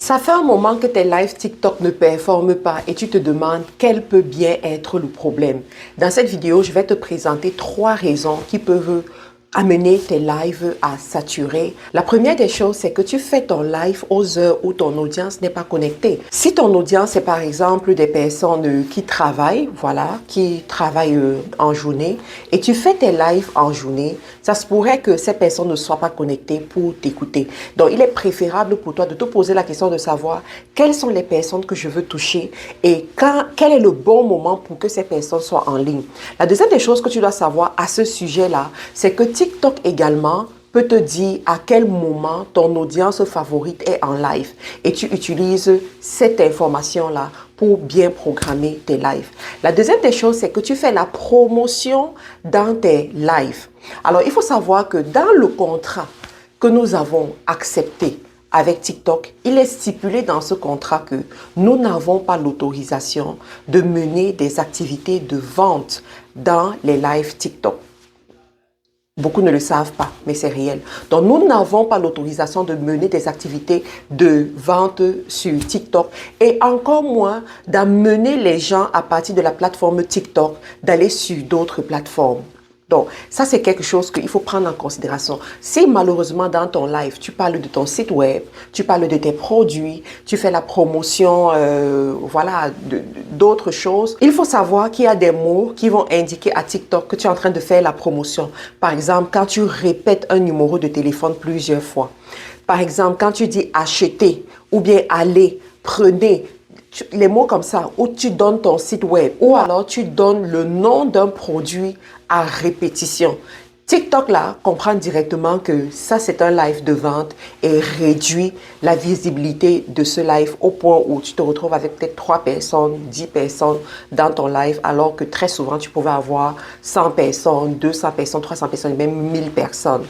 Ça fait un moment que tes lives TikTok ne performent pas et tu te demandes quel peut bien être le problème. Dans cette vidéo, je vais te présenter 3 raisons qui peuvent amener tes lives à saturer. La première des choses, c'est que tu fais ton live aux heures où ton audience n'est pas connectée. Si ton audience est par exemple des personnes qui travaillent, voilà, qui travaillent en journée et tu fais tes lives en journée, ça se pourrait que ces personnes ne soient pas connectées pour t'écouter. Donc, il est préférable pour toi de te poser la question de savoir quelles sont les personnes que je veux toucher et quel est le bon moment pour que ces personnes soient en ligne. La deuxième des choses que tu dois savoir à ce sujet-là, c'est que TikTok également peut te dire à quel moment ton audience favorite est en live et tu utilises cette information-là pour bien programmer tes lives. La deuxième des choses, c'est que tu fais la promotion dans tes lives. Alors, il faut savoir que dans le contrat que nous avons accepté avec TikTok, il est stipulé dans ce contrat que nous n'avons pas l'autorisation de mener des activités de vente dans les lives TikTok. Beaucoup ne le savent pas, mais c'est réel. Donc, nous n'avons pas l'autorisation de mener des activités de vente sur TikTok et encore moins d'amener les gens à partir de la plateforme TikTok d'aller sur d'autres plateformes. Donc, ça, c'est quelque chose qu'il faut prendre en considération. Si malheureusement, dans ton live, tu parles de ton site web, tu parles de tes produits, tu fais la promotion, voilà, d'autres choses, il faut savoir qu'il y a des mots qui vont indiquer à TikTok que tu es en train de faire la promotion. Par exemple, quand tu répètes un numéro de téléphone plusieurs fois. Par exemple, quand tu dis acheter ou bien aller, prenez, les mots comme ça, où tu donnes ton site web ou alors tu donnes le nom d'un produit à répétition. TikTok là comprend directement que ça c'est un live de vente et réduit la visibilité de ce live au point où tu te retrouves avec peut-être 3 personnes, 10 personnes dans ton live alors que très souvent tu pouvais avoir 100 personnes, 200 personnes, 300 personnes, même 1000 personnes.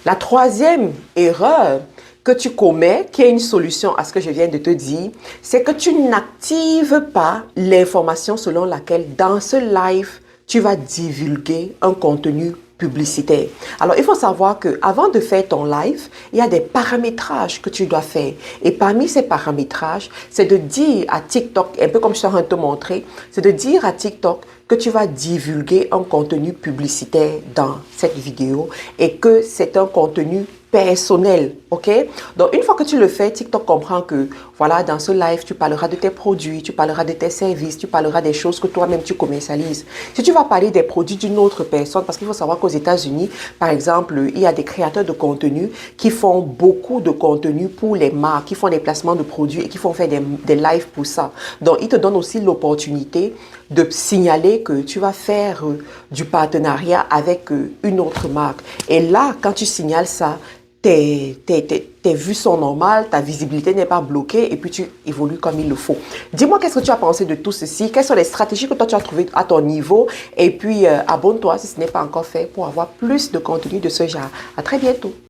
La troisième erreur que tu commets, qui est une solution à ce que je viens de te dire, c'est que tu n'actives pas l'information selon laquelle dans ce live, tu vas divulguer un contenu publicitaire. Alors, il faut savoir que avant de faire ton live, il y a des paramétrages que tu dois faire. Et parmi ces paramétrages, c'est de dire à TikTok, un peu comme je suis en train de te montrer, c'est de dire à TikTok que tu vas divulguer un contenu publicitaire dans cette vidéo et que c'est un contenu personnel, ok? Donc, une fois que tu le fais, TikTok comprend que, voilà, dans ce live, tu parleras de tes produits, tu parleras de tes services, tu parleras des choses que toi-même tu commercialises. Si tu vas parler des produits d'une autre personne, parce qu'il faut savoir qu'aux États-Unis, par exemple, il y a des créateurs de contenu qui font beaucoup de contenu pour les marques, qui font des placements de produits et qui font faire des lives pour ça. Donc, ils te donnent aussi l'opportunité de signaler que tu vas faire du partenariat avec une autre marque. Et là, quand tu signales ça, tes vues sont normales, ta visibilité n'est pas bloquée et puis tu évolues comme il le faut. Dis-moi qu'est-ce que tu as pensé de tout ceci, quelles sont les stratégies que toi tu as trouvées à ton niveau et puis abonne-toi si ce n'est pas encore fait pour avoir plus de contenu de ce genre. À très bientôt.